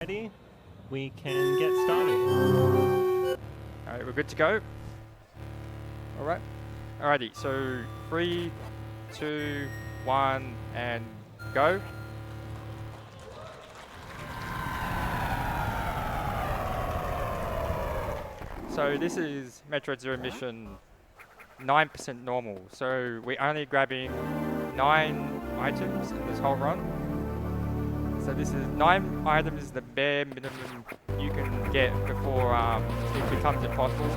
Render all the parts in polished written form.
ready, we can get started. Alright, we're good to go. Alright. Alrighty, so 3, 2, 1, and go. So this is Metroid Zero Mission 9% normal. So we're only grabbing 9 items in this whole run. So this is 9 items is the bare minimum you can get before it becomes impossible.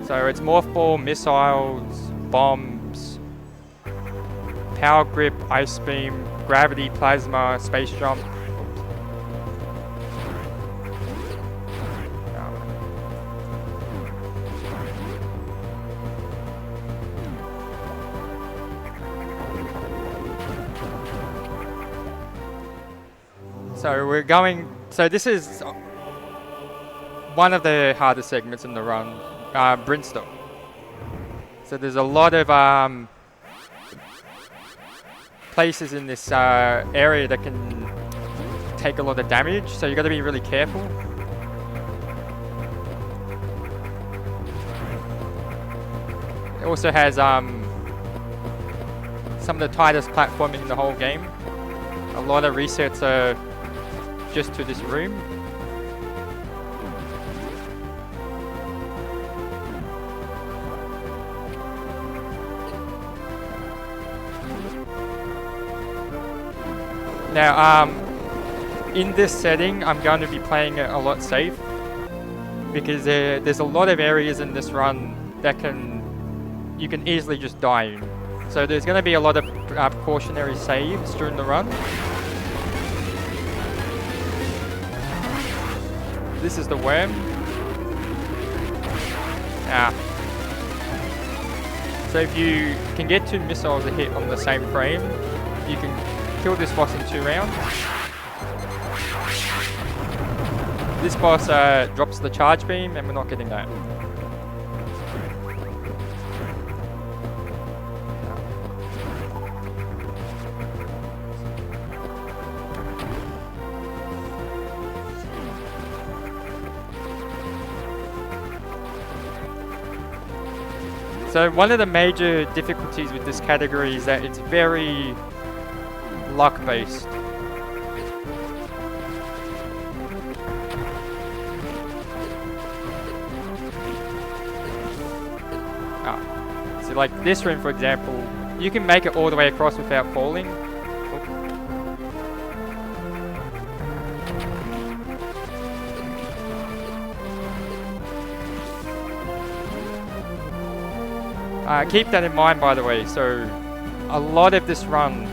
So it's morph ball, missiles, bombs, power grip, ice beam, gravity, plasma, space jump. So we're going, so this is one of the hardest segments in the run, Brimstone. So there's a lot of places in this area that can take a lot of damage, so you got to be really careful. It also has some of the tightest platforming in the whole game. A lot of resets are just to this room. Now, in this setting, I'm going to be playing it a lot safe because there's a lot of areas in this run that you can easily just die in. So there's going to be a lot of precautionary saves during the run. This is the worm. So if you can get 2 missiles a hit on the same frame, you can kill this boss in 2 rounds. This boss drops the charge beam and we're not getting that. So one of the major difficulties with this category is that it's very luck-based. So like this room, for example, you can make it all the way across without falling. Keep that in mind, by the way. So a lot of this run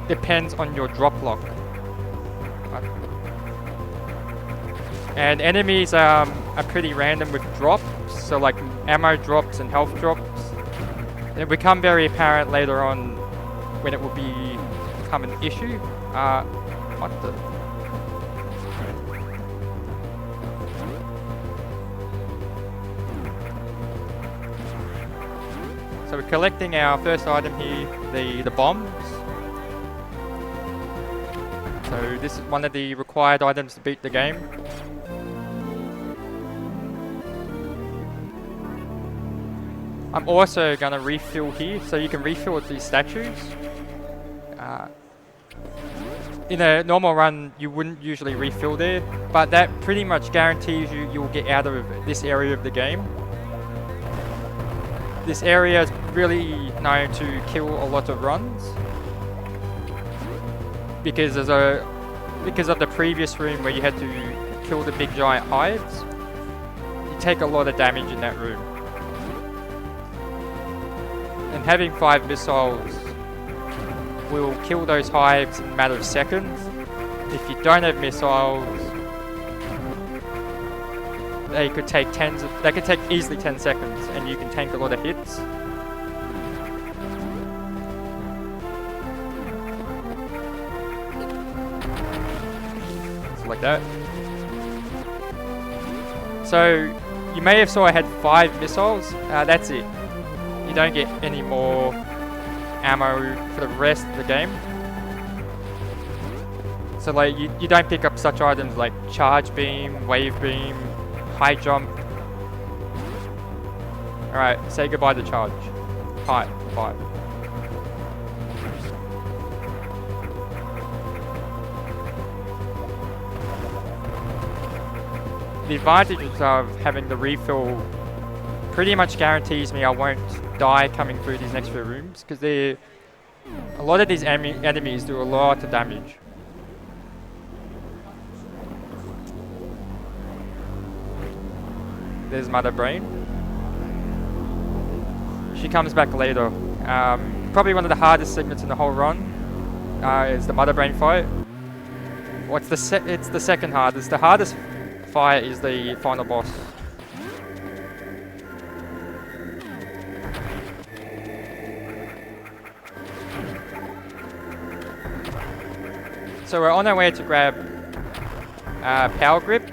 depends on your drop lock. And enemies are pretty random with drops, so like ammo drops and health drops. It will become very apparent later on when it will become an issue. What the? So we're collecting our first item here, the bombs. So this is one of the required items to beat the game. I'm also going to refill here, so you can refill with these statues. In a normal run, you wouldn't usually refill there, but that pretty much guarantees you'll get out of this area of the game. This area is really known to kill a lot of runs because of the previous room where you had to kill the big giant hives. You take a lot of damage in that room. And having 5 missiles will kill those hives in a matter of seconds. If you don't have missiles, they could take easily 10 seconds and you can tank a lot of hits. So like that. So you may have saw I had 5 missiles. That's it. You don't get any more ammo for the rest of the game. So like you don't pick up such items like charge beam, wave beam, high jump. Alright, say goodbye to charge. Hi, bye. The advantages of having the refill pretty much guarantees me I won't die coming through these next few rooms, because a lot of these enemies do a lot of damage. There's Mother Brain. She comes back later. Probably one of the hardest segments in the whole run is the Mother Brain fight. Well, it's the second hardest. The hardest fight is the final boss. So we're on our way to grab Power Grip.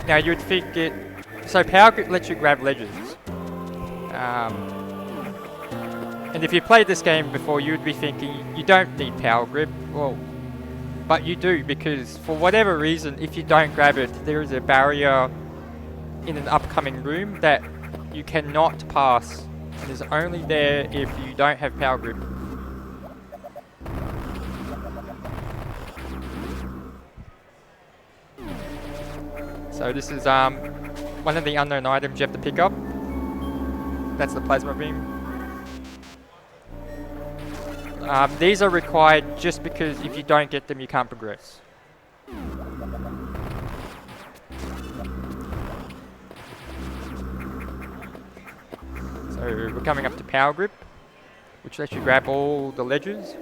Now you would think it... So Power Grip lets you grab ledges. And if you played this game before, you would be thinking you don't need Power Grip. Well, but you do, because for whatever reason, if you don't grab it, there is a barrier in an upcoming room that you cannot pass. It is only there if you don't have Power Grip. So this is one of the unknown items you have to pick up. That's the plasma beam. These are required just because if you don't get them, you can't progress. So we're coming up to Power Grip, which lets you grab all the ledges.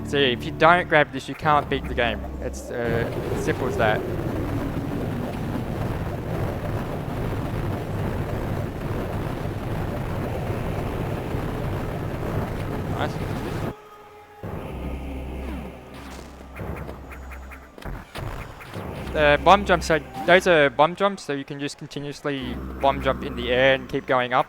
So yeah, if you don't grab this, you can't beat the game. It's as simple as that. Nice. The bomb jumps, so those are bomb jumps, so you can just continuously bomb jump in the air and keep going up.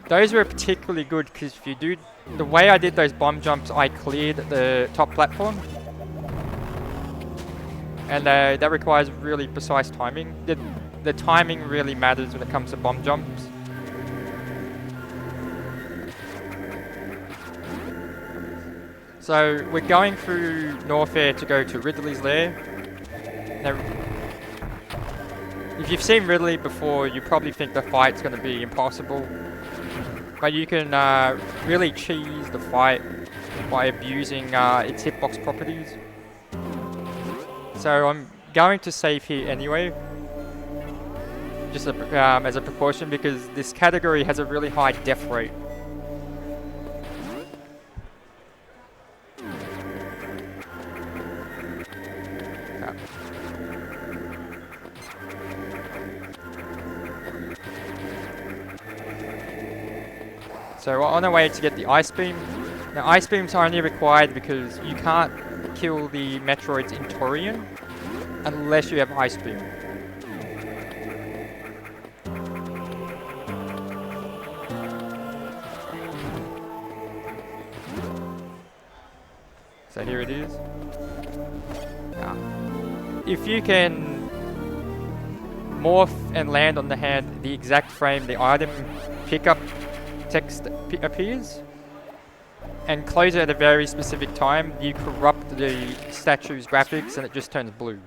Those were particularly good because if you do, the way I did those bomb jumps, I cleared the top platform. And that requires really precise timing. The timing really matters when it comes to bomb jumps. So we're going through Norfair to go to Ridley's lair. Now, if you've seen Ridley before, you probably think the fight's going to be impossible. But you can really cheese the fight by abusing its hitbox properties. So I'm going to save here anyway, just as a precaution, because this category has a really high death rate. So we're on our way to get the Ice Beam. Now Ice Beams are only required because you can't kill the Metroids in Torian unless you have Ice Beam. So here it is. If you can morph and land on the hand the exact frame the item pickup text appears, and close it at a very specific time, you corrupt the statue's graphics and it just turns blue.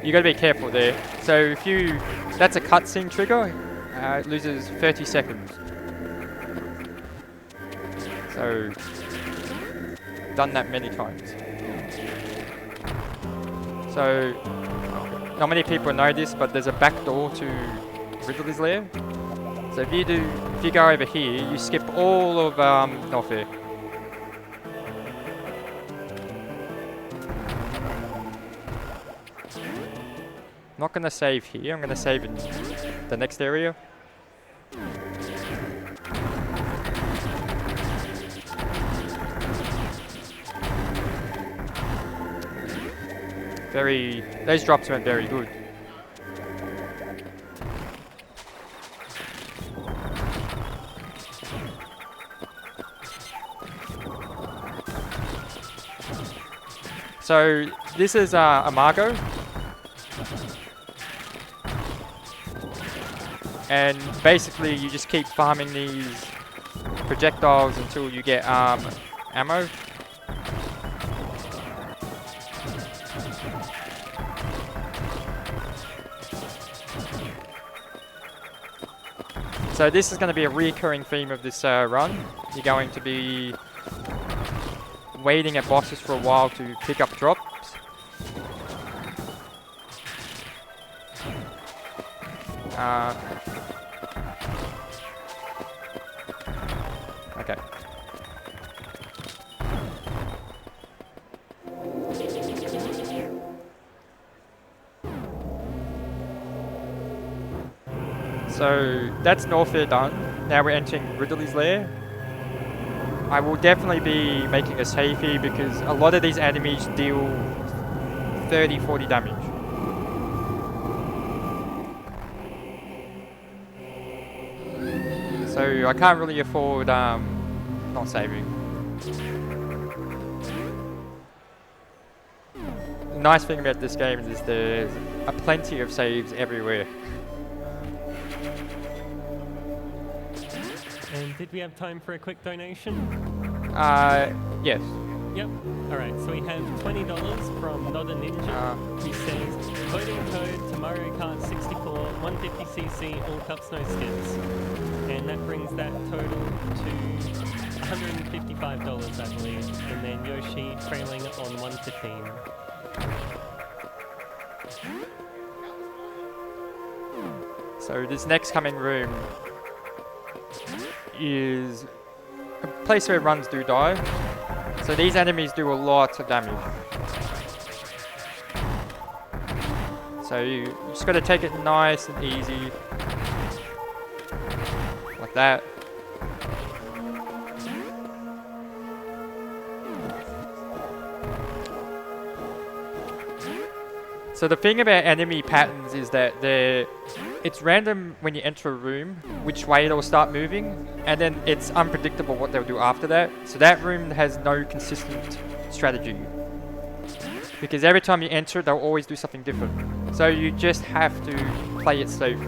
You gotta be careful there. So if you, that's a cutscene trigger, it loses 30 seconds. So done that many times. So not many people know this, but there's a back door to Ridley's lair. So if you go over here, you skip all of Norfair. not going to save here. I'm going to save in the next area. Those drops went very good. So this is Amago. And basically you just keep farming these projectiles until you get ammo. So this is going to be a recurring theme of this run. You're going to be waiting at bosses for a while to pick up drops. Okay. So that's Norfair done. Now we're entering Ridley's Lair. I will definitely be making a save here because a lot of these enemies deal 30-40 damage. So I can't really afford not saving. The nice thing about this game is there's plenty of saves everywhere. And did we have time for a quick donation? Yes. Yep. Alright, so we have $20 from Not a Ninja, who says, voting code to Mario Kart 64, 150cc, all cups, no skips. And that brings that total to $155, I believe. And then Yoshi trailing on 115. So this next coming room is a place where runs do die. So these enemies do a lot of damage. So you just got to take it nice and easy. Like that. So the thing about enemy patterns is that it's random when you enter a room, which way they'll start moving, and then it's unpredictable what they'll do after that. So that room has no consistent strategy. Because every time you enter it, they'll always do something different. So you just have to play it safe.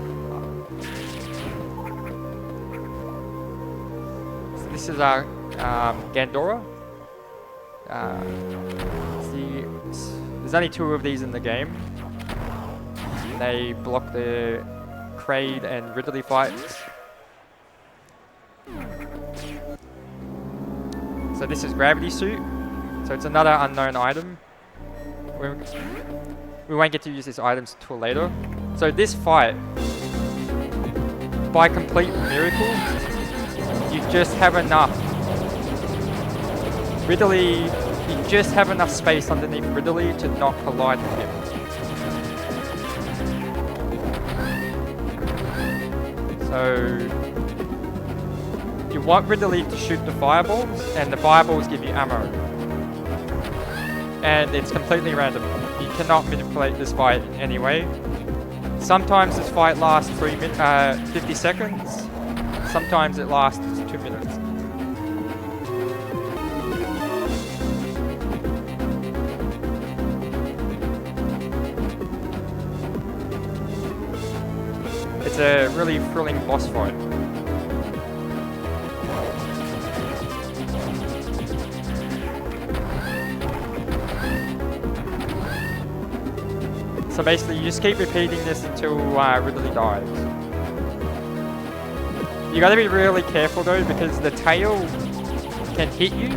So this is our Gandora. There's only 2 of these in the game. They block the Kraid and Ridley fights. So this is Gravity Suit. So it's another unknown item. We won't get to use these items until later. So this fight, by complete miracle, you just have enough. Ridley, you just have enough space underneath Ridley to not collide with him. So you want Ridley to shoot the fireballs, and the fireballs give you ammo. And it's completely random. You cannot manipulate this fight in any way. Sometimes this fight lasts 50 seconds. Sometimes it lasts 2 minutes. It's a really thrilling boss fight. So basically, you just keep repeating this until Ridley dies. You gotta be really careful though, because the tail can hit you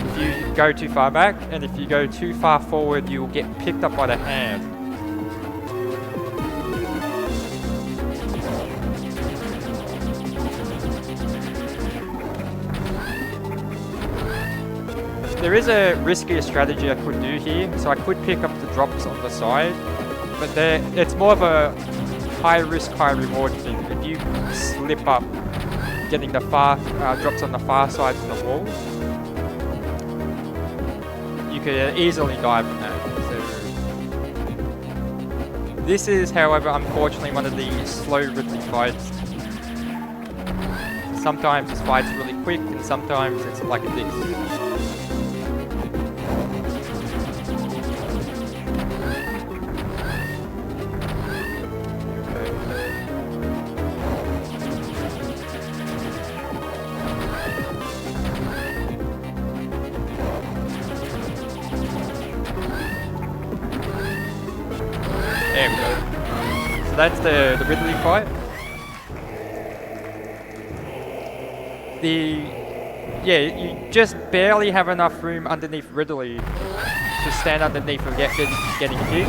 if you go too far back, and if you go too far forward, you'll get picked up by the hand. There is a riskier strategy I could do here, so I could pick up the drops on the side but it's more of a high risk, high reward thing. If you slip up getting the drops on the far side of the wall, you could easily die from that. So this is, however, unfortunately one of the slow Ridley fights. Sometimes this fight's really quick, and sometimes it's like this. There we go. So that's the Ridley fight. Yeah, you just barely have enough room underneath Ridley to stand underneath and getting hit.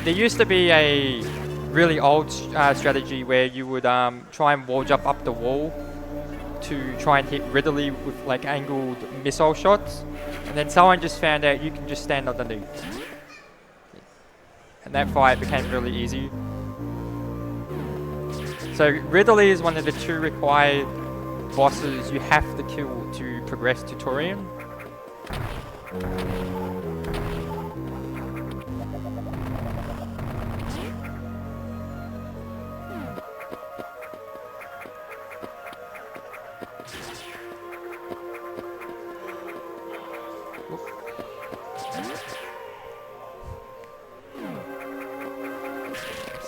There used to be a really old strategy where you would try and wall jump up the wall to try and hit Ridley with like angled missile shots, and then someone just found out you can just stand underneath, and that fight became really easy. So Ridley is one of the 2 required bosses you have to kill to progress to Torian.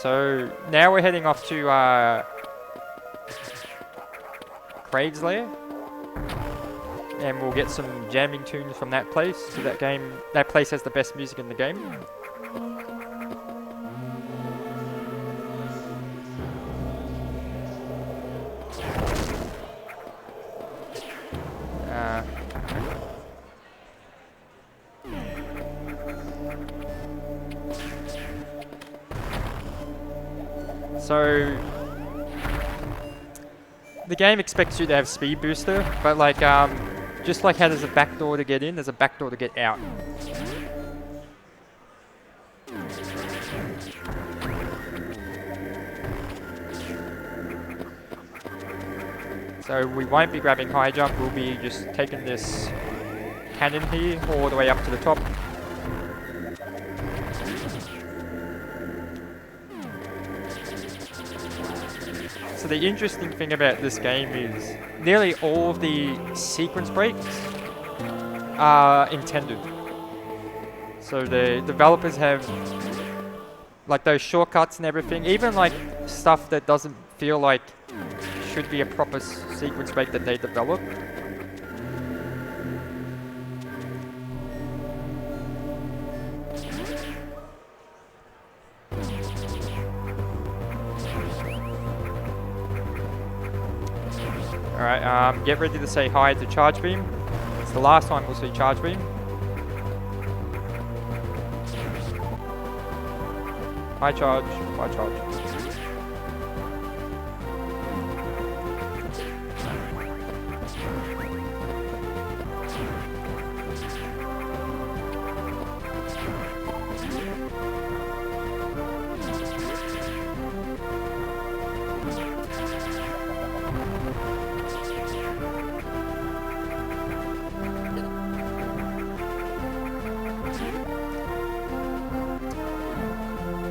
So now we're heading off to Kraid's Lair, and we'll get some jamming tunes from that place. So that place has the best music in the game. So the game expects you to have speed booster, but like just like how there's a back door to get in, there's a back door to get out. So we won't be grabbing high jump, we'll be just taking this cannon here all the way up to the top. So the interesting thing about this game is nearly all of the sequence breaks are intended. So the developers have like those shortcuts and everything, even like stuff that doesn't feel like should be a proper sequence break that they developed. Alright, get ready to say hi to Charge Beam. It's the last time we'll see Charge Beam. Hi Charge, bye Charge.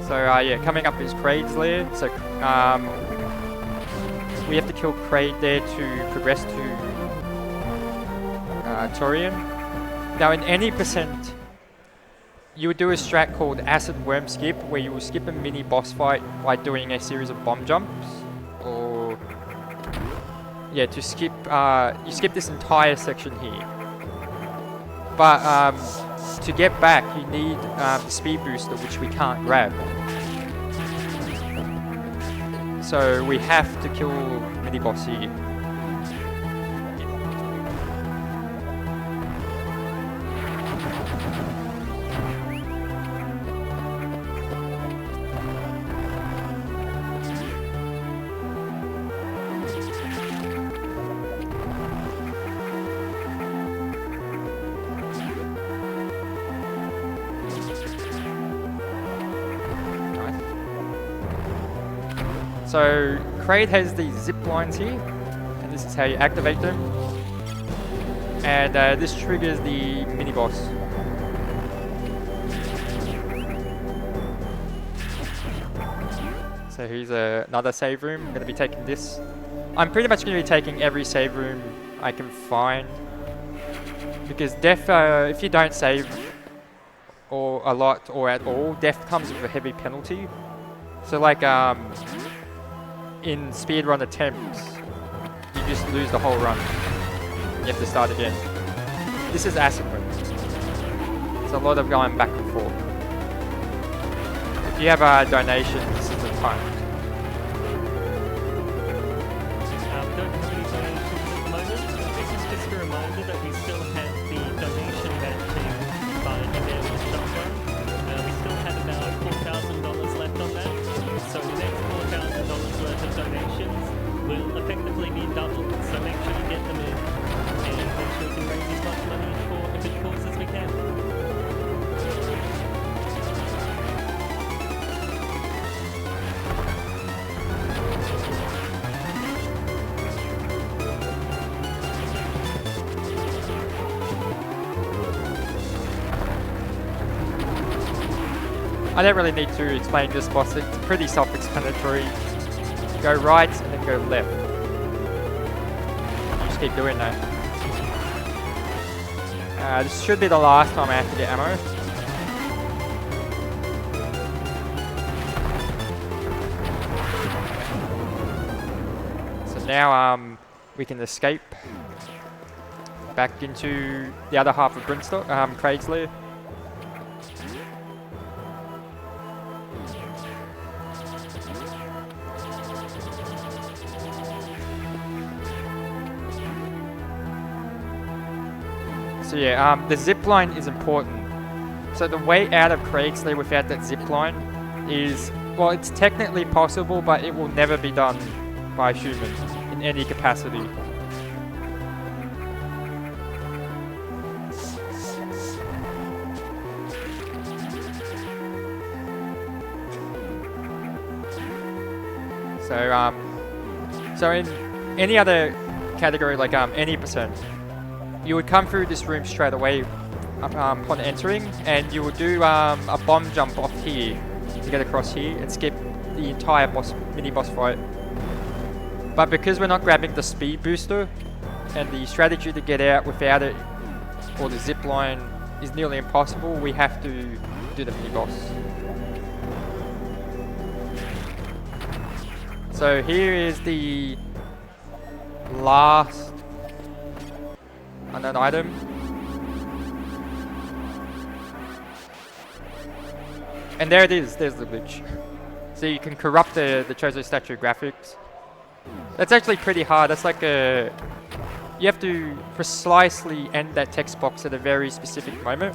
So yeah, coming up is Kraid's Lair. So we have to kill Kraid there to progress to Torian. Now in any percent, you would do a strat called Acid Worm Skip, where you will skip a mini boss fight by doing a series of bomb jumps, or yeah, to skip you skip this entire section here. But to get back, you need the speed booster, which we can't grab. So we have to kill mini boss here. So Kraid has these zip lines here, and this is how you activate them. And this triggers the mini boss. So here's another save room. I'm going to be taking this. I'm pretty much going to be taking every save room I can find. Because death, if you don't save or a lot or at all, death comes with a heavy penalty. So like in speedrun attempts, you just lose the whole run. You have to start again. This is asynchronous. It's a lot of going back and forth. If you have a donation, this is the time. We don't have any donations at the moment. This is just a reminder that we still have the donation matching by email and shotgun. We still have about $4,000 left on that. So the next $4,000 worth of donations will effectively be doubled. So make sure you get them in and make sure we can raise as much money for a good cause as we can. I don't really need to explain this boss, it's pretty self-explanatory. Go right and then go left. Just keep doing that. This should be the last time I have to get ammo. So now we can escape back into the other half of Kraid's lair. So yeah, the zip line is important. So the way out of Kraid's lair without that zip line is, well, it's technically possible, but it will never be done by a human in any capacity. So in any other category, like any percent, you would come through this room straight away upon entering, and you would do a bomb jump off here to get across here and skip the entire mini boss fight. But because we're not grabbing the speed booster, and the strategy to get out without it, or the zip line, is nearly impossible, we have to do the mini boss. So here is the last unknown item. And there it is, there's the glitch. So you can corrupt the Chozo statue graphics. That's actually pretty hard. That's like you have to precisely end that text box at a very specific moment.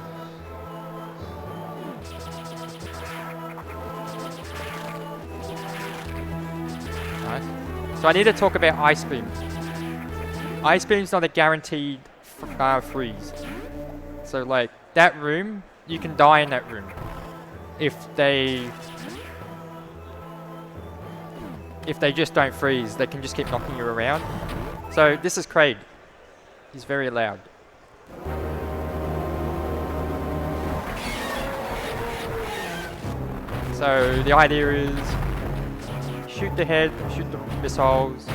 Nice. So I need to talk about Ice Beam. Ice Beam's not a guaranteed freeze. So like that room, you can die in that room if they just don't freeze. They can just keep knocking you around. So this is Kraid. He's very loud. So the idea is shoot the head, shoot the missiles.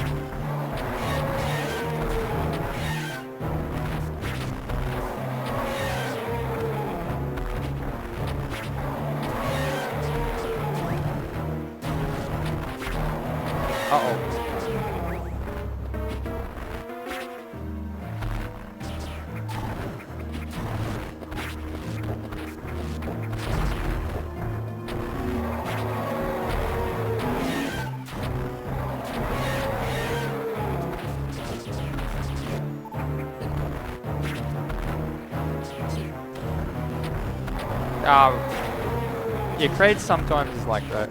Yeah, Kraid sometimes is like that.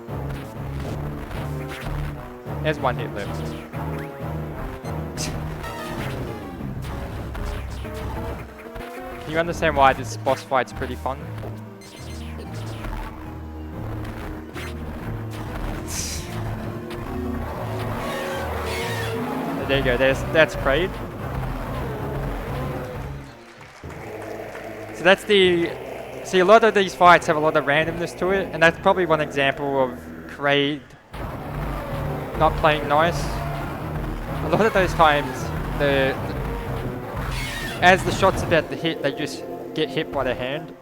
There's one hit left. Can you understand why this boss fight's pretty fun? there you go. That's Kraid. So that's the... See, a lot of these fights have a lot of randomness to it, and that's probably one example of Kraid not playing nice. A lot of those times, as the shot's about to hit, they just get hit by the hand.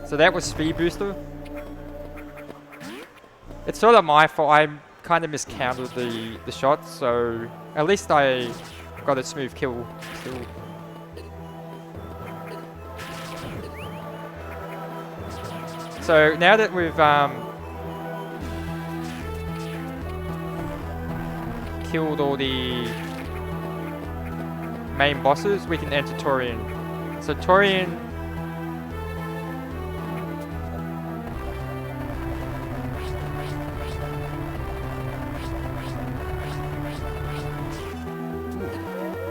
So that was Speed Booster. It's sort of my fault. I kind of miscounted the shots, so at least I got a smooth kill still. So now that we've killed all the main bosses, we can enter Torian. So Torian...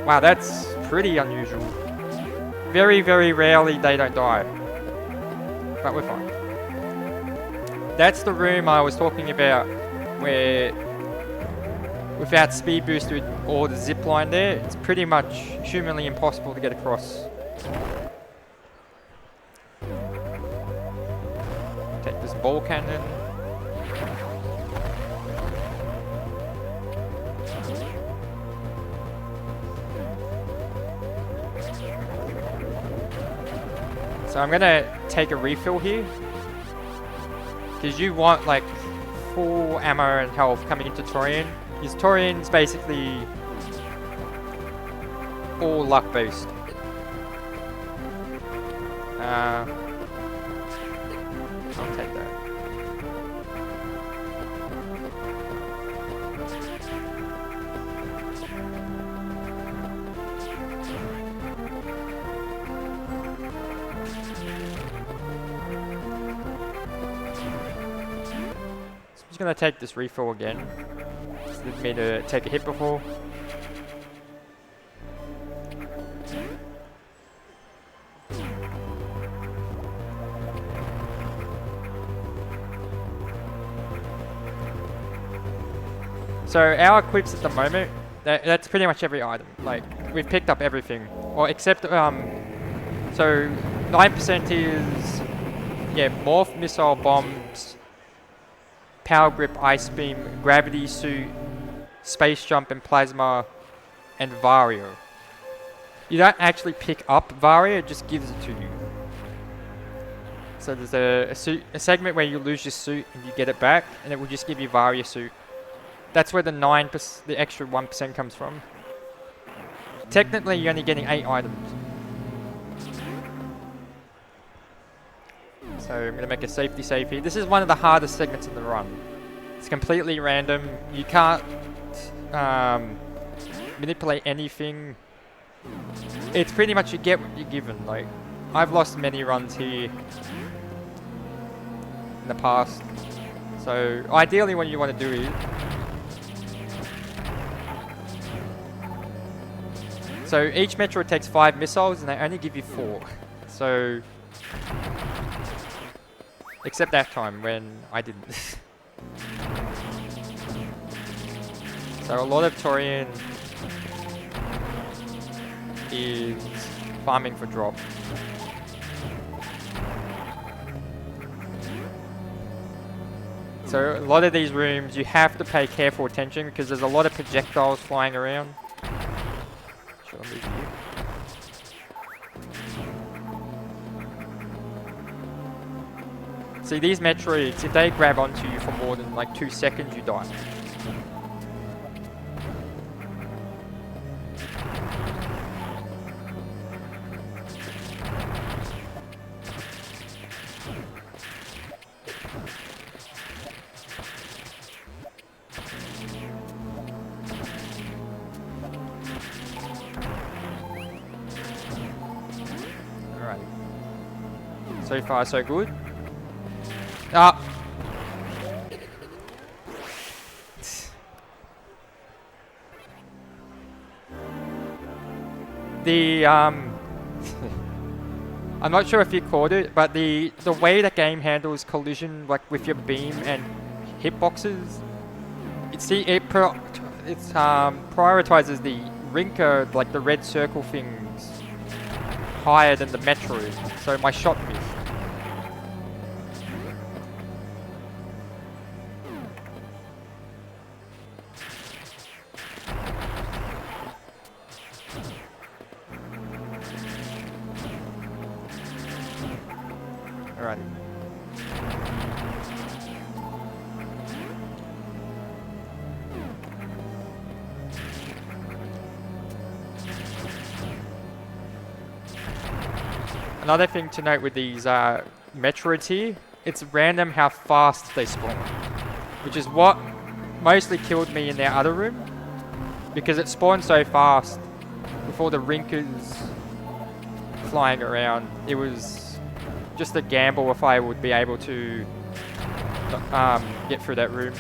Wow, that's pretty unusual. Very, very rarely they don't die. But we're fine. That's the room I was talking about where without speed boost or the zip line there, it's pretty much humanly impossible to get across. Take this ball cannon. So I'm gonna take a refill here. Because you want like full ammo and health coming into Torian. Because Torian's basically all luck based. I'll take that. I'm just gonna take this refill again. Just need me to take a hit before. So our equips at the moment, that's pretty much every item. Like, we've picked up everything. Well, except, so 9% is, yeah, morph, missile, bombs, power grip, ice beam, gravity suit, space jump, and plasma, and Vario. You don't actually pick up Vario, it just gives it to you. So there's a segment where you lose your suit and you get it back, and it will just give you Vario suit. That's where the 9%, the extra 1% comes from. Technically, you're only getting 8 items. So I'm going to make a safety save here. This is one of the hardest segments in the run. It's completely random. You can't manipulate anything. It's pretty much you get what you're given. Like, I've lost many runs here in the past. So ideally what you want to do is... So each Metroid takes 5 missiles and they only give you 4. So... Except that time when I didn't. So a lot of Torian is farming for drop. So a lot of these rooms you have to pay careful attention because there's a lot of projectiles flying around. Should I move here? See, these Metroids, if they grab onto you for more than like 2 seconds, you die. Alright. So far, so good. Ah. I'm not sure if you caught it, but the way the game handles collision, like with your beam and hitboxes, it's prioritizes the Rinker, like the red circle things, higher than the Metroid. So my shot missed. Alright. Another thing to note with these Metroids here, it's random how fast they spawn, which is what mostly killed me in their other room, because it spawned so fast with all the Rinkers flying around. It was just a gamble if I would be able to get through that room.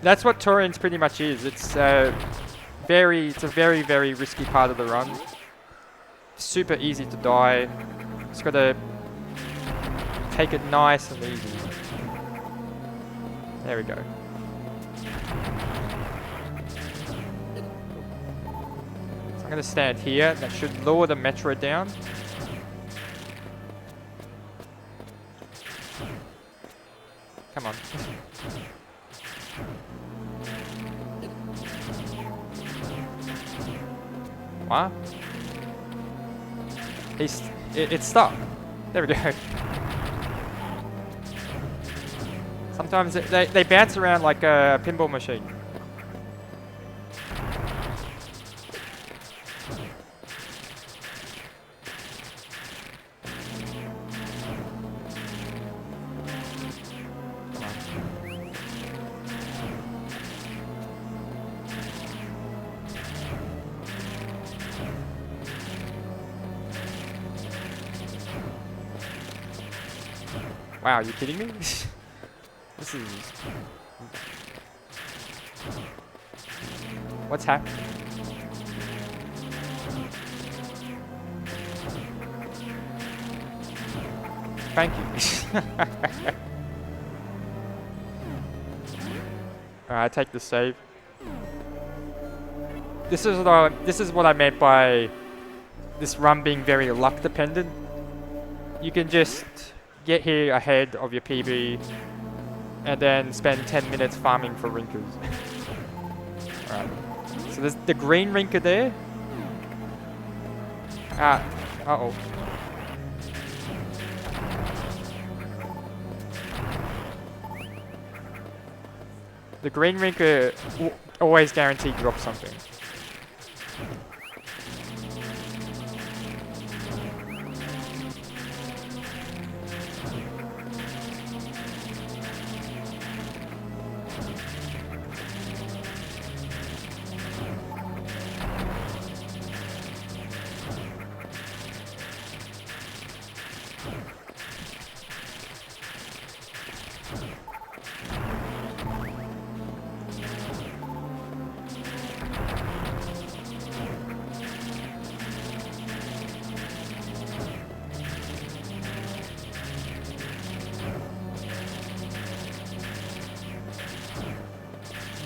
That's what Torian's pretty much is. It's a very, very risky part of the run. Super easy to die. Just gotta take it nice and easy. There we go. So I'm gonna stand here. That should lower the Metroid down. Come on. What? It's stuck. There we go. Sometimes they bounce around like a pinball machine. Wow, are you kidding me? This is... What's happening? Thank you. Alright, I take the save. This is what I meant by this run being very luck dependent. You can just get here ahead of your PB and then spend 10 minutes farming for Rinkers. Alright. So there's the green Rinker there. Uh-oh. The green Rinker always guaranteed drop something.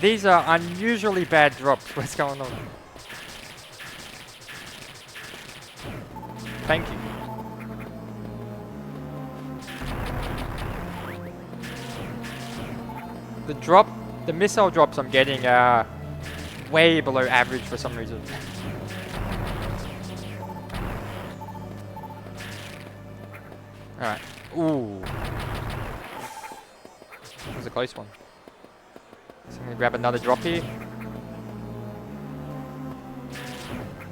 These are unusually bad drops. What's going on? Thank you. The missile drops I'm getting are way below average for some reason. Alright. Ooh. That was a close one. So I'm going to grab another drop here.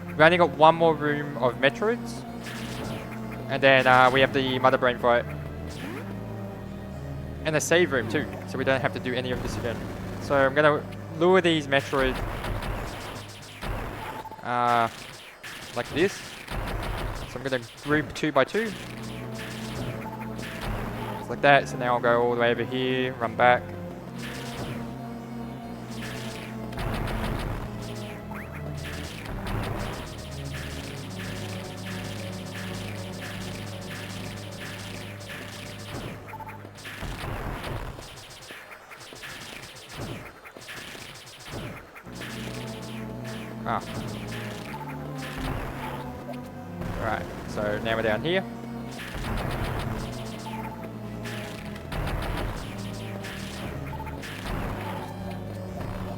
We've only got one more room of Metroids. And then we have the Mother Brain fight. And a save room too, so we don't have to do any of this again. So I'm going to lure these Metroids like this. So I'm going to group 2 by 2. Just like that. So now I'll go all the way over here, run back. Ah. Right, so now we're down here.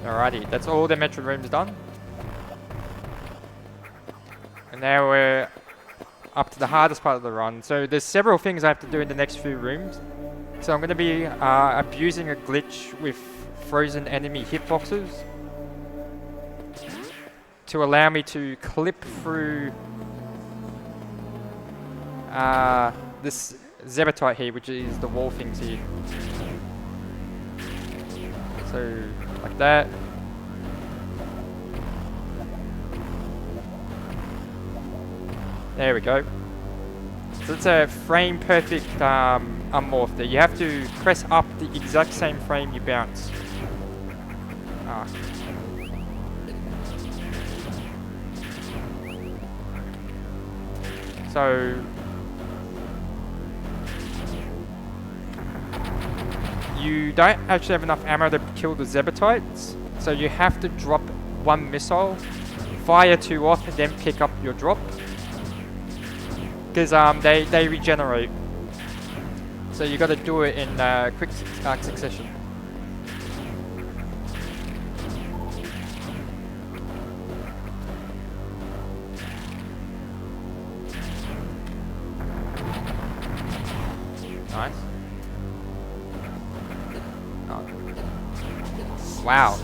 Alrighty, that's all the Metroid rooms done. And now we're up to the hardest part of the run. So there's several things I have to do in the next few rooms. So I'm going to be abusing a glitch with frozen enemy hitboxes to allow me to clip through this Zebetite here, which is the wall things here. So, like that. There we go. So it's a frame perfect unmorph there. You have to press up the exact same frame you bounce. Ah. So you don't actually have enough ammo to kill the Zebetites, so you have to drop one missile, fire two off, and then pick up your drop. Because they regenerate. So you got to do it in quick succession. Nice. Oh. Wow.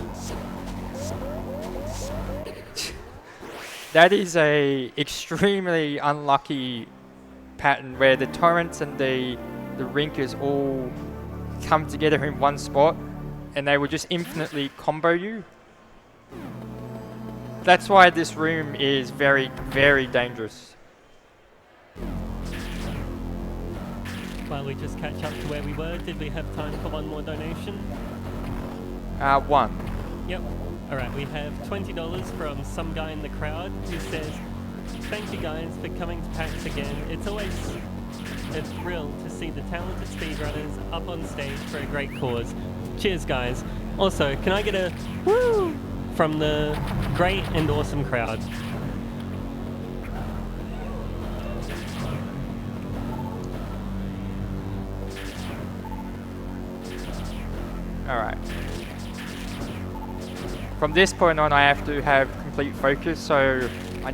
That is a extremely unlucky pattern where the torrents and the rinkers all come together in one spot and they will just infinitely combo you. That's why this room is very, very dangerous. While we just catch up to where we were, did we have time for one more donation? One. Yep. Alright, we have $20 from some guy in the crowd who says, "Thank you guys for coming to PAX again. It's always a thrill to see the talented speedrunners up on stage for a great cause. Cheers, guys." Also, can I get a woo from the great and awesome crowd? Alright. From this point on, I have to have complete focus, so I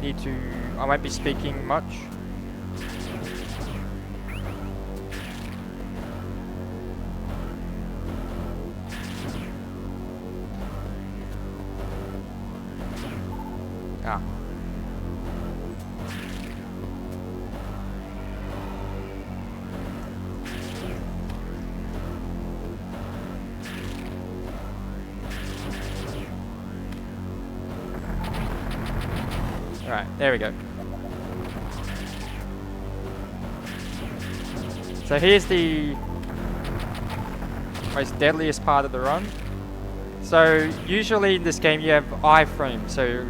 won't be speaking much. Ah. Right, there we go. So here's the most deadliest part of the run. So usually in this game you have iframes, so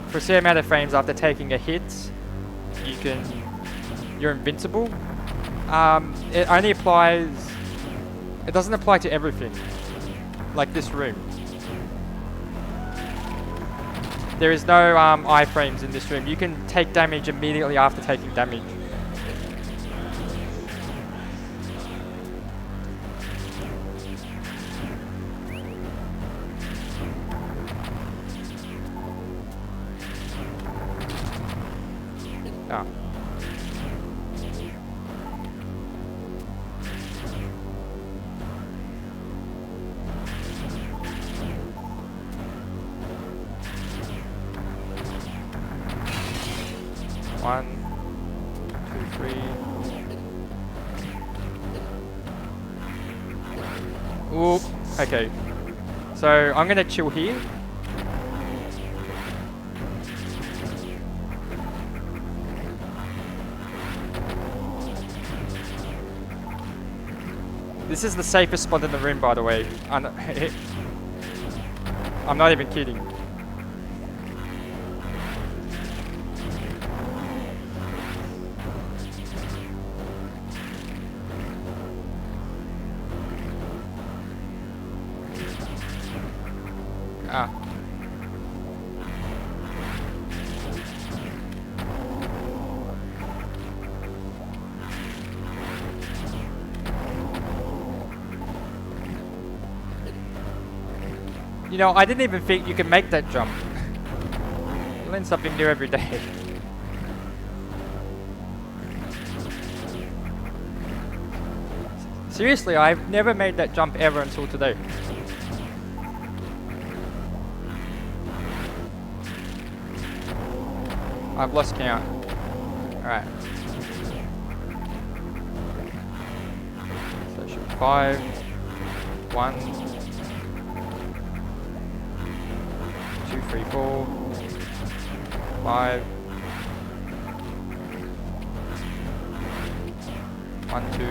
for a certain amount of frames after taking a hit, you're invincible. It only applies, it doesn't apply to everything, like this room. There is no iframes in this room. You can take damage immediately after taking damage. Ah. One, two, three. Ooh, okay. So I'm gonna chill here. This is the safest spot in the room, by the way. I'm not even kidding. Ah. You know, I didn't even think you could make that jump. You learn something new every day. Seriously, I've never made that jump ever until today. I've lost count. Alright. So it should be 5, 1, 2, 3, 4, 5, 1, 2.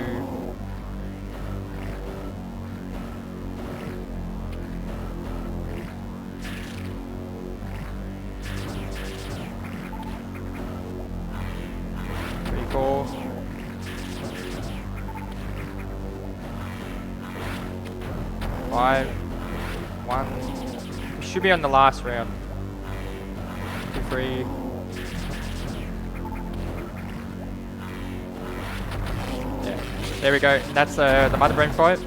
4, 5, 1. Should be on the last round. 2, 3. Yeah, there we go. That's the mother brain fight.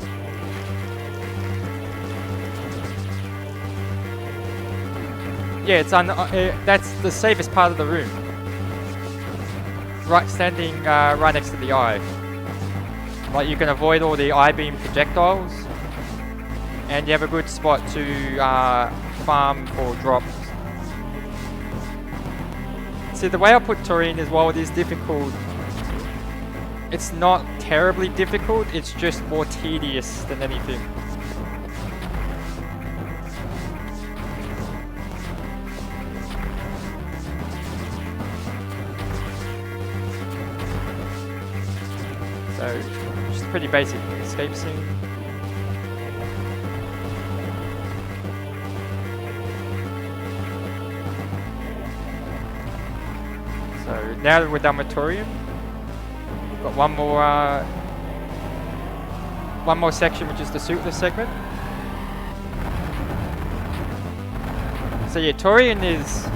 Yeah, it's that's the safest part of the room. Right, standing right next to the eye. Like, you can avoid all the eye beam projectiles, and you have a good spot to farm for drops. See, the way I put Taurine is, while it is difficult, it's not terribly difficult, it's just more tedious than anything. So, just a pretty basic escape scene. So, now that we're done with Torium, we've got one more section, which is the suitless segment. So yeah, Torian is,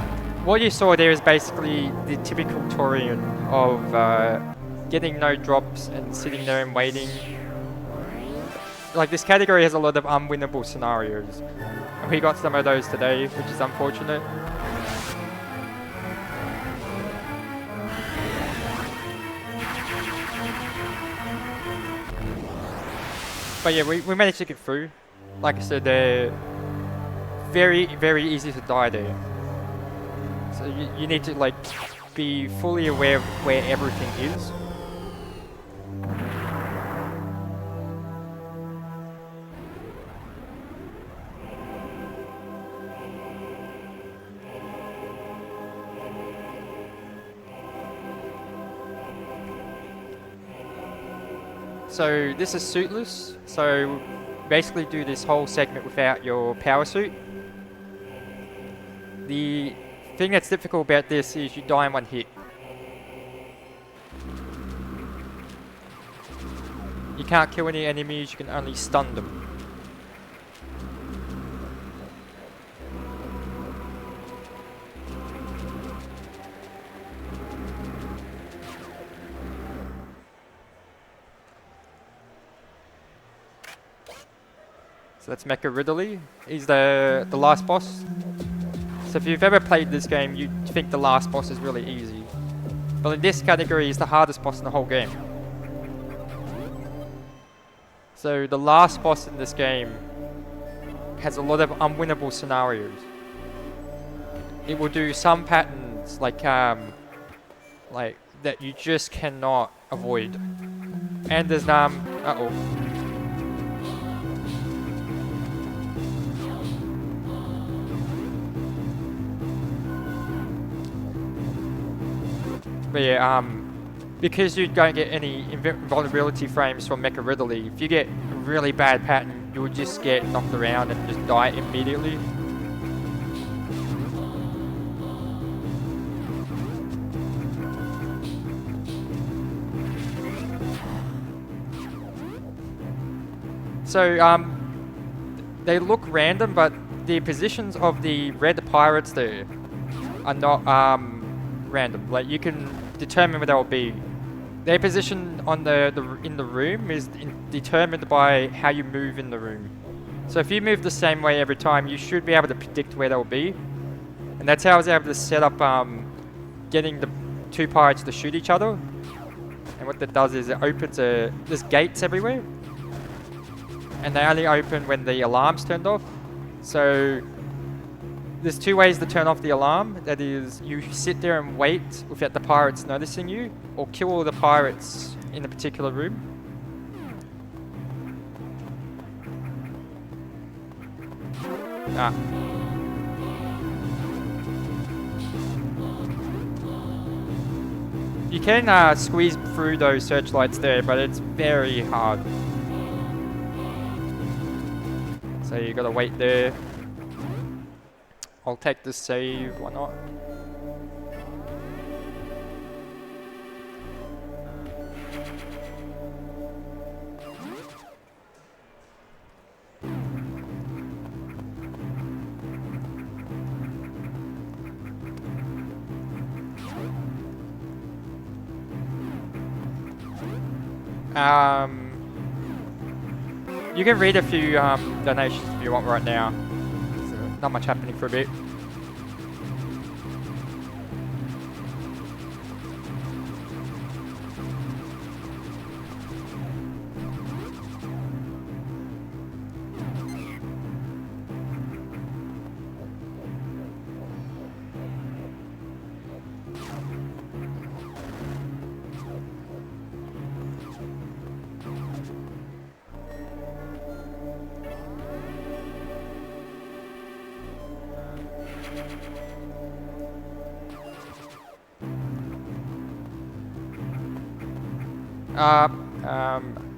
what you saw there is basically the typical Torian of getting no drops and sitting there and waiting. Like, this category has a lot of unwinnable scenarios. And we got some of those today, which is unfortunate. But yeah, we managed to get through. Like I said, they're very, very easy to die there. So you need to, like, be fully aware of where everything is. So this is suitless, so basically do this whole segment without your power suit. The thing that's difficult about this is you die in one hit. You can't kill any enemies, you can only stun them. So that's Mecha Ridley. He's the last boss. So if you've ever played this game, you'd think the last boss is really easy. But in this category, he's the hardest boss in the whole game. So the last boss in this game has a lot of unwinnable scenarios. It will do some patterns like that you just cannot avoid. And there's uh-oh. But yeah, because you don't get any invulnerability frames from Mecha Ridley, if you get a really bad pattern, you'll just get knocked around and just die immediately. So, they look random, but the positions of the red pirates there are not random. Like, you can determine where they'll be. Their position on in the room is determined by how you move in the room. So if you move the same way every time, you should be able to predict where they'll be. And that's how I was able to set up getting the two pirates to shoot each other. And what that does is it opens there's gates everywhere. And they only open when the alarm's turned off. So there's two ways to turn off the alarm. That is, you sit there and wait without the pirates noticing you, or kill all the pirates in a particular room. You can squeeze through those searchlights there, but it's very hard. So you gotta wait there. I'll take the save, why not? You can read a few donations if you want right now. There's not much happening for a bit.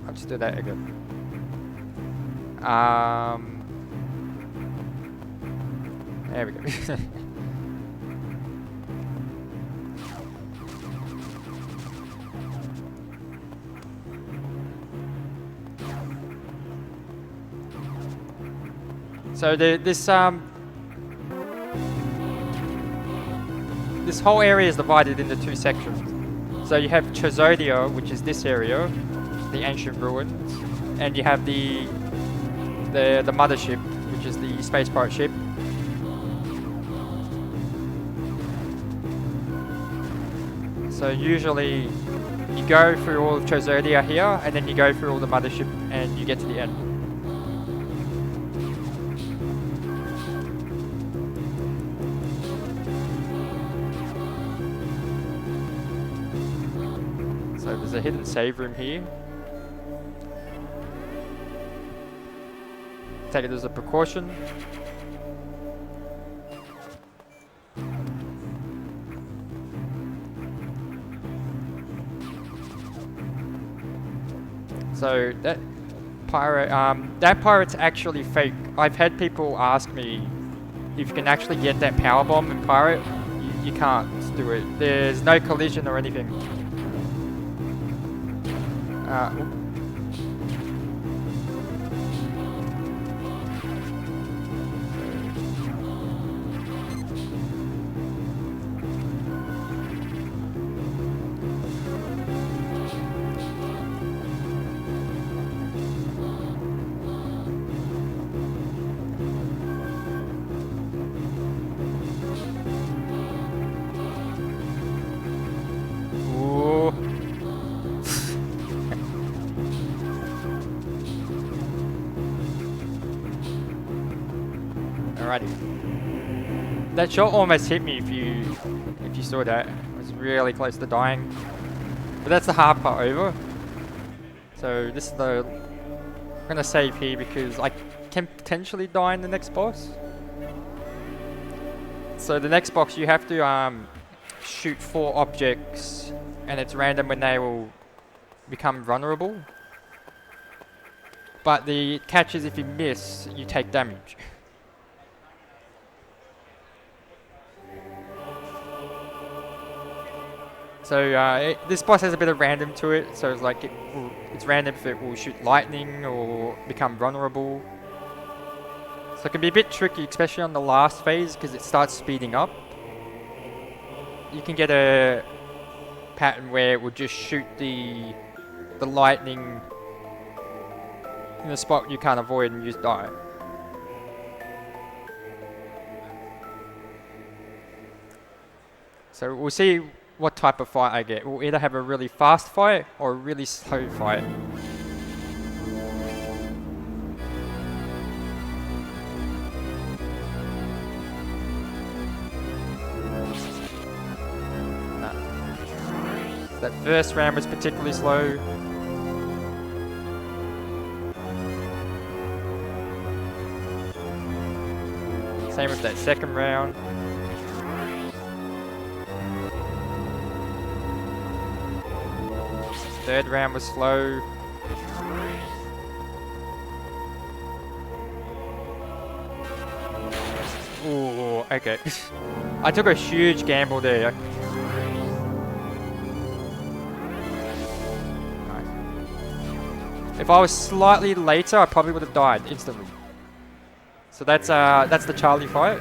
I'll just do that again. There we go. So this whole area is divided into two sections. So you have Chozodia, which is this area, the ancient ruins, and you have the mothership, which is the space pirate ship. So usually you go through all of Chozodia here, and then you go through all the mothership, and you get to the end. So there's a hidden save room here. Take it as a precaution. So that pirate's actually fake. I've had people ask me if you can actually get that power bomb in pirate. You can't do it. There's no collision or anything. Alrighty. That shot almost hit me if you saw that. It was really close to dying. But that's the hard part over. So this is I'm gonna save here because I can potentially die in the next boss. So the next box you have to shoot 4 objects, and it's random when they will become vulnerable. But the catch is if you miss, you take damage. So this boss has a bit of random to it, so it's like it's random if it will shoot lightning or become vulnerable. So it can be a bit tricky, especially on the last phase, because it starts speeding up. You can get a pattern where it will just shoot the lightning in a spot you can't avoid and you just die. So we'll see what type of fight I get. We'll either have a really fast fight or a really slow fight. That first round was particularly slow. Same with that second round. Third round was slow. Ooh, okay. I took a huge gamble there. Nice. If I was slightly later, I probably would have died instantly. So that's the Charlie fight,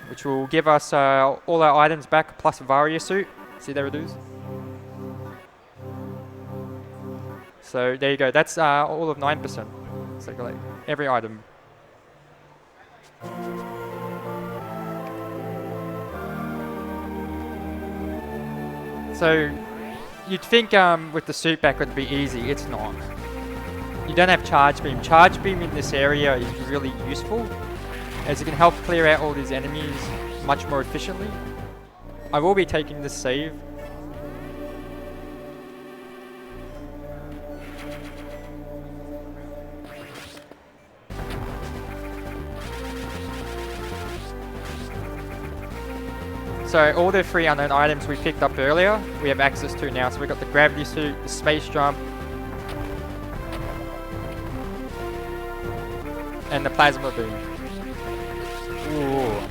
which will give us all our items back plus a Varia suit. See there it is. So there you go. That's all of 9%. So like every item. So you'd think with the suit back it would be easy. It's not. You don't have charge beam. Charge beam in this area is really useful, as it can help clear out all these enemies much more efficiently. I will be taking this save. So all the 3 unknown items we picked up earlier, we have access to now. So we've got the gravity suit, the space jump, and the plasma beam. Ooh.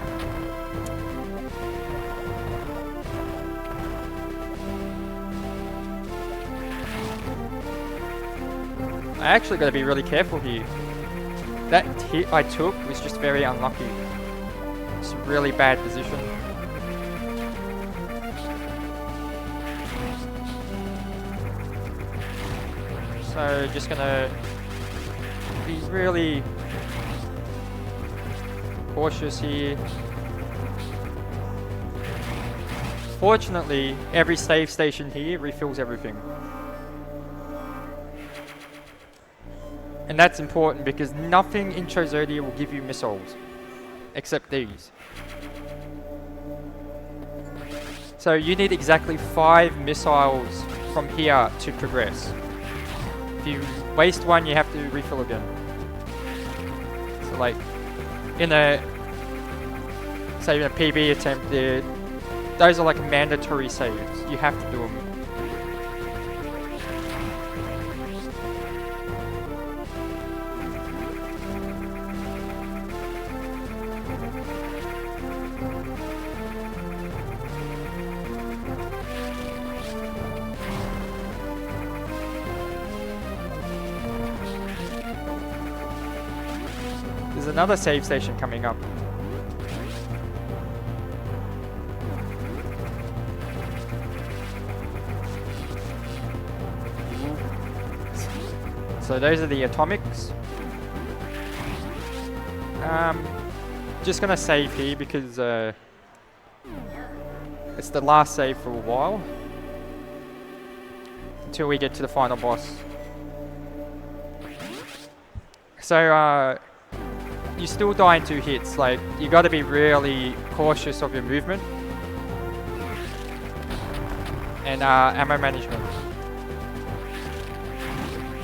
I actually got to be really careful here. That hit I took was just very unlucky. It's a really bad position. So just gonna be really cautious here. Fortunately, every save station here refills everything. And that's important because nothing in Chozodia will give you missiles, except these. So you need exactly 5 missiles from here to progress. If you waste one, you have to refill again. So like, in a, say in a PB attempt, those are like mandatory saves. You have to do them. There's another save station coming up. So those are the atomics. Just gonna save here because it's the last save for a while until we get to the final boss. So you still die in 2 hits. Like, you got to be really cautious of your movement and ammo management,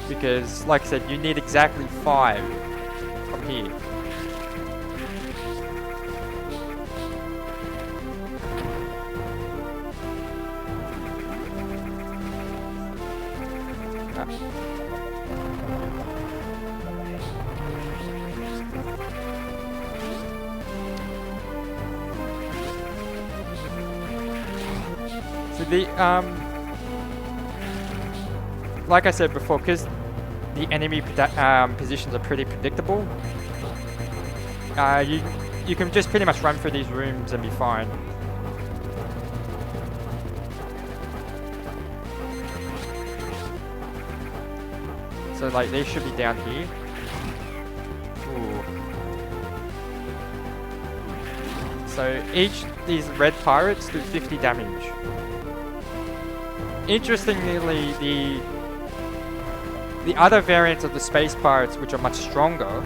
because like I said, you need exactly 5 from here. So the like I said before, because the enemy positions are pretty predictable, you can just pretty much run through these rooms and be fine. So like they should be down here. Ooh. So each these red pirates do 50 damage. Interestingly, the other variants of the space pirates, which are much stronger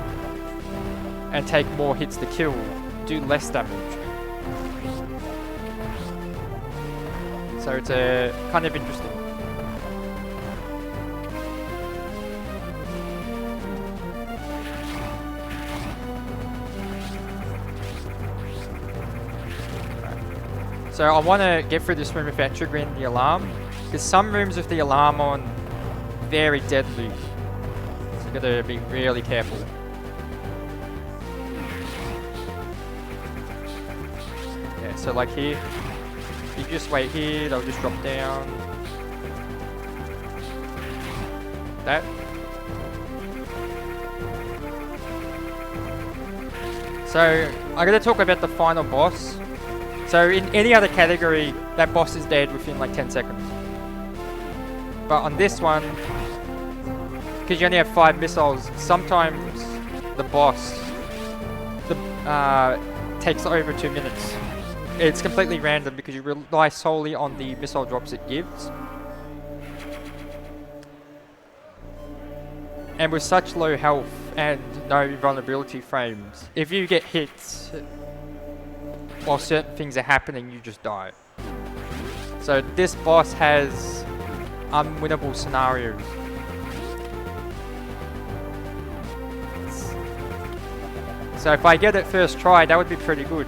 and take more hits to kill, do less damage. So it's kind of interesting. So I want to get through this room without triggering the alarm, because some rooms with the alarm on, very deadly. So you gotta be really careful. Yeah, so like here, you just wait here, they'll just drop down. That. So I gotta talk about the final boss. So in any other category, that boss is dead within like 10 seconds. But on this one, because you only have 5 missiles, sometimes the boss takes over 2 minutes. It's completely random because you rely solely on the missile drops it gives. And with such low health and no vulnerability frames, if you get hit while certain things are happening, you just die. So this boss has unwinnable scenarios. So if I get it first try, that would be pretty good.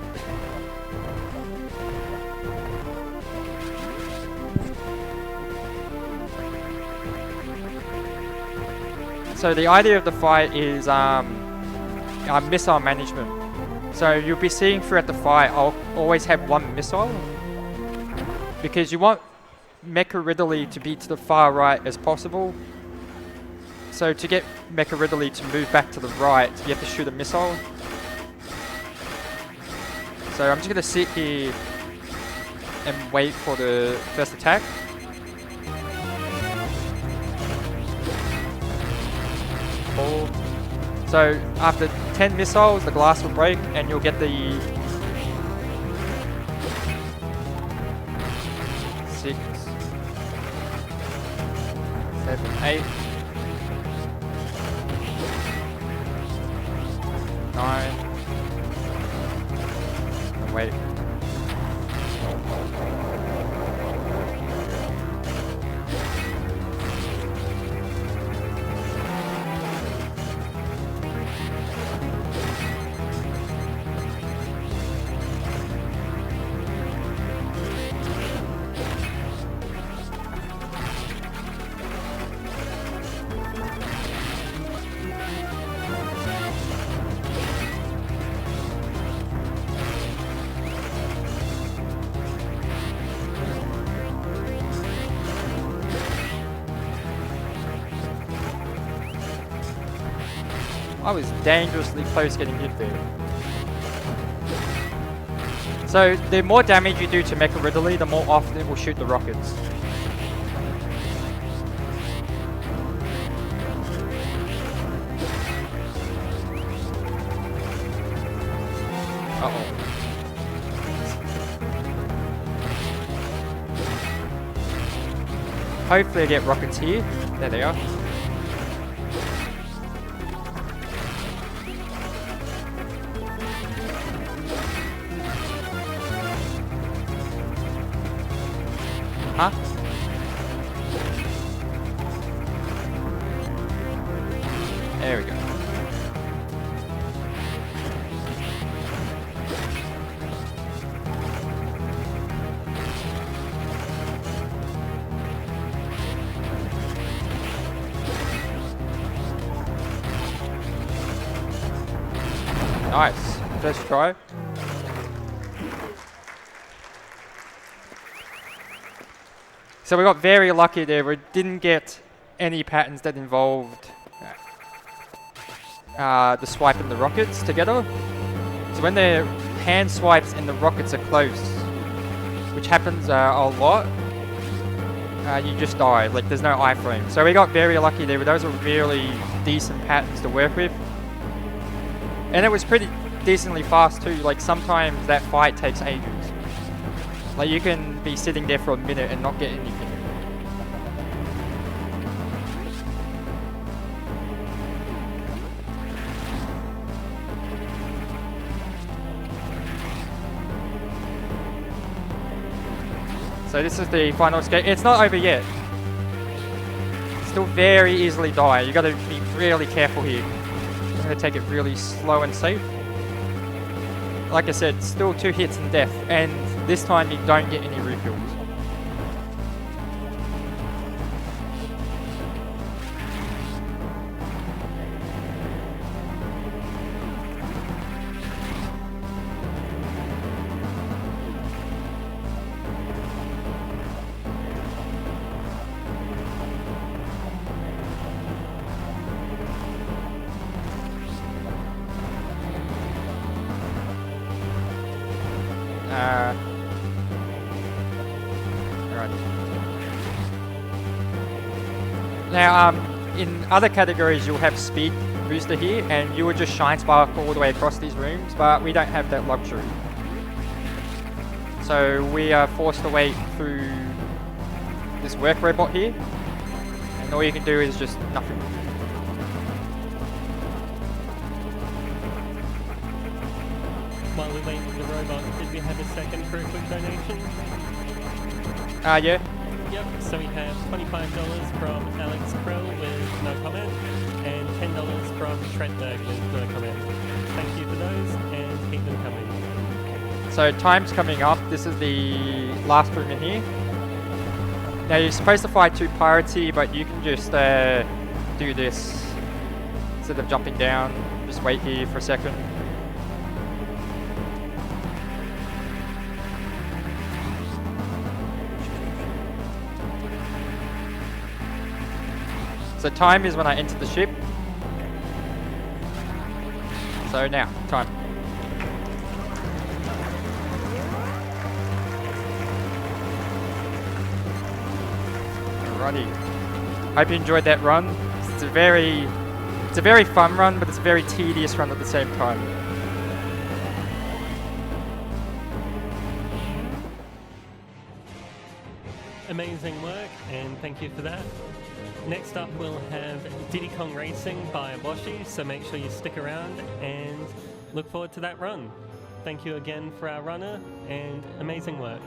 So the idea of the fight is missile management. So you'll be seeing throughout the fight, I'll always have 1 missile, because you want Mecha Ridley to be to the far right as possible. So to get Mecha Ridley to move back to the right, you have to shoot a missile. So I'm just going to sit here and wait for the first attack. So after 10 missiles, the glass will break and you'll get the 6, 7, 8, 9, and wait. I was dangerously close getting hit there. So the more damage you do to Mecha Ridley, the more often it will shoot the rockets. Uh-oh. Hopefully I get rockets here. There they are. Huh? There we go. Nice. First try. So we got very lucky there. We didn't get any patterns that involved the swipe and the rockets together. So when the hand swipes and the rockets are close, which happens a lot, you just die. Like there's no iframe. So we got very lucky there. Those are really decent patterns to work with. And it was pretty decently fast too. Like sometimes that fight takes ages. Like you can be sitting there for a minute and not get anything. So this is the final escape. It's not over yet. Still very easily die. You gotta be really careful here. I'm gonna take it really slow and safe. Like I said, still 2 hits and death, and this time you don't get any refills. Alright. Now, in other categories, you'll have speed booster here, and you will just shine spark all the way across these rooms, but we don't have that luxury. So we are forced to wait through this work robot here, and all you can do is just nothing. While we wait for the robot, did we have a second for a quick donation? Yeah. Yep, so we have $25 from Alex Crow with no comment, and $10 from Shredberg with no comment. Thank you for those, and keep them coming. So time's coming up. This is the last room in here. Now you're supposed to fight 2 pirates here, but you can just do this instead of jumping down. Just wait here for a second. So time is when I enter the ship. So now, time. Alrighty. Hope you enjoyed that run. It's a very fun run, but it's a very tedious run at the same time. Amazing work, and thank you for that. Next up, we'll have Diddy Kong Racing by Washi, so make sure you stick around and look forward to that run. Thank you again for our runner, and amazing work.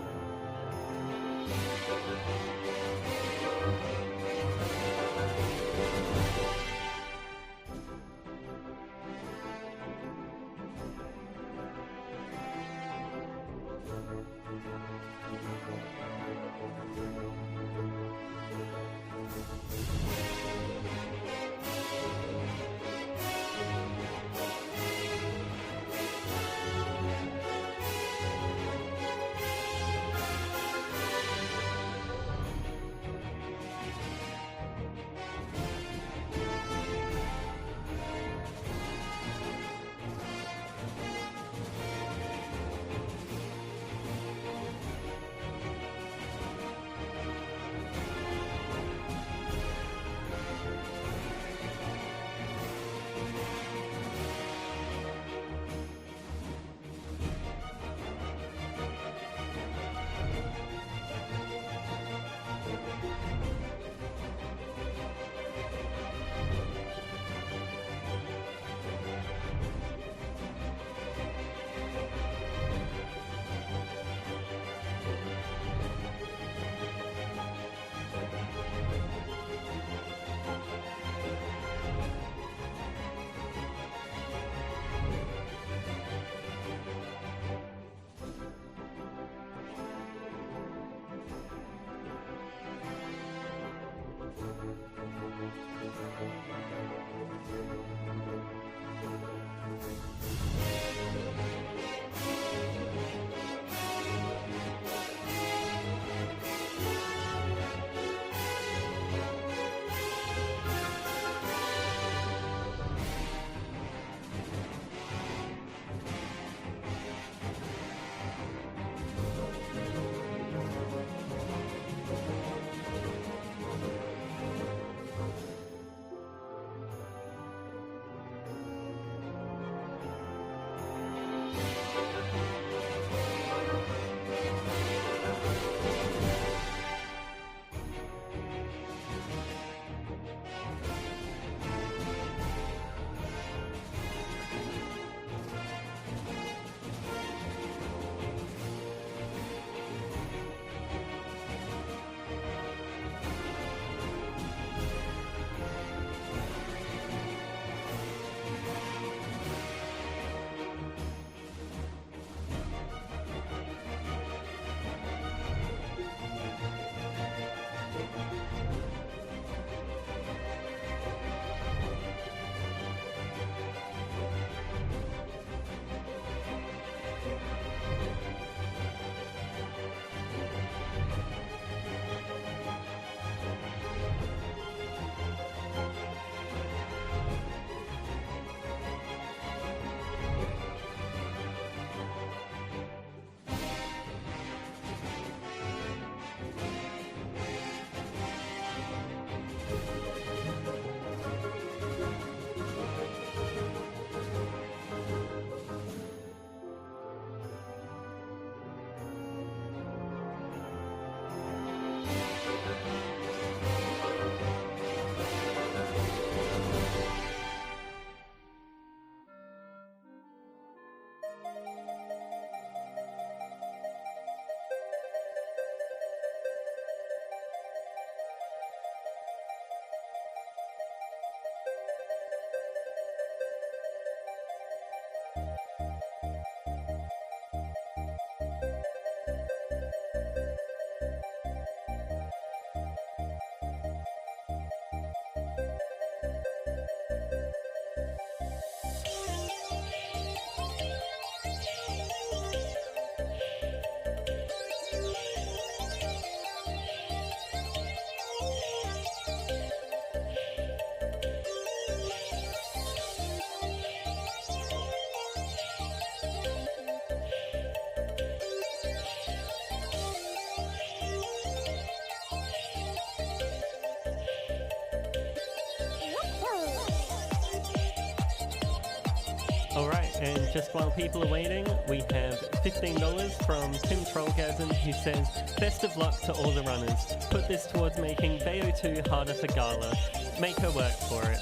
Alright, and just while people are waiting, we have $15 from Tim Trollgasm, who says, best of luck to all the runners. Put this towards making Bayo 2 harder for Gala. Make her work for it.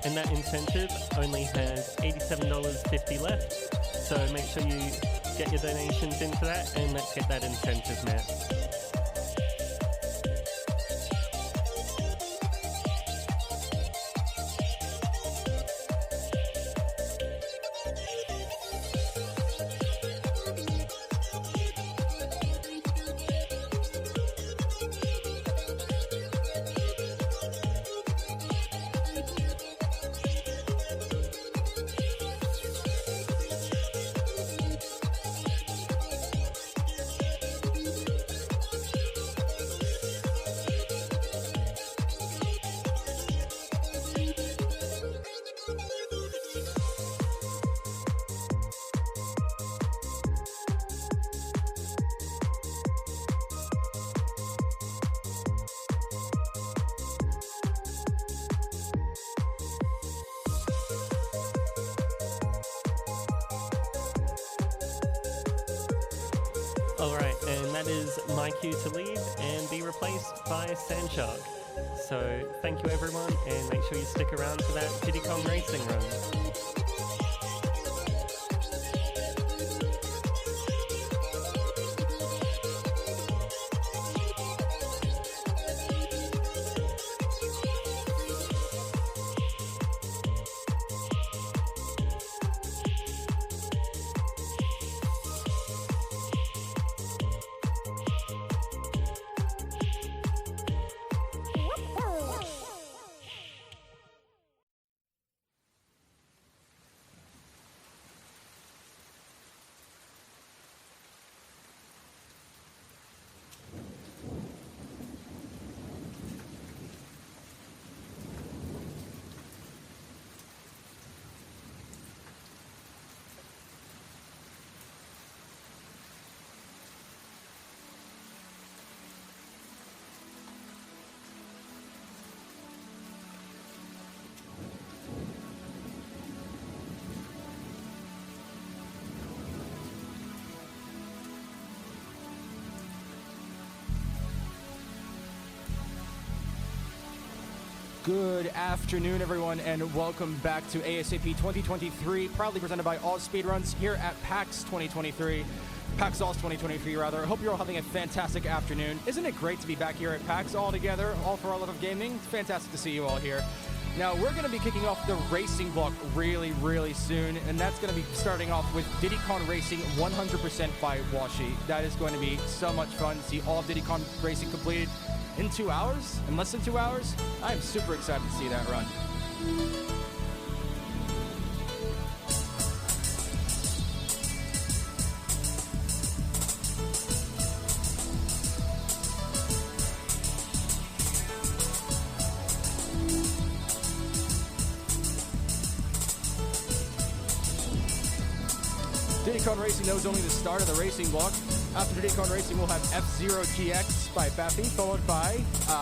And that incentive only has $87.50 left, so make sure you get your donations into that, and let's get that incentive met. Alright, and that is my cue to leave and be replaced by Sandshark. So thank you everyone, and make sure you stick around for that Diddy Kong Racing run. Good afternoon, everyone, and welcome back to ASAP 2023, proudly presented by AusSpeedruns here at PAX 2023. PAX Aus 2023, rather. I hope you're all having a fantastic afternoon. Isn't it great to be back here at PAX all together, all for our love of gaming? It's fantastic to see you all here. Now, we're going to be kicking off the racing block really soon, and that's going to be starting off with Diddy Kong Racing 100% by Washi. That is going to be so much fun to see all of Diddy Kong Racing completed in 2 hours, in less than 2 hours. I am super excited to see that run. Diddy Kong Racing knows only the start of the racing block. After Diddy Kong Racing, we'll have F-Zero GX by Baffy, followed by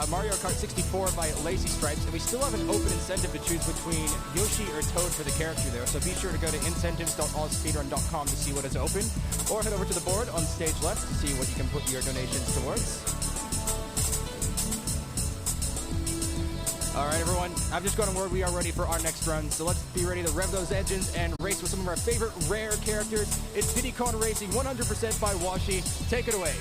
Mario Kart 64 by Lazy Stripes, and we still have an open incentive to choose between Yoshi or Toad for the character there, so be sure to go to incentives.allspeedrun.com to see what is open, or head over to the board on stage left to see what you can put your donations towards. All right, everyone, I've just gotten word we are ready for our next run, so let's be ready to rev those engines and race with some of our favorite rare characters. It's Diddy Kong Racing 100% by Washi. Take it away.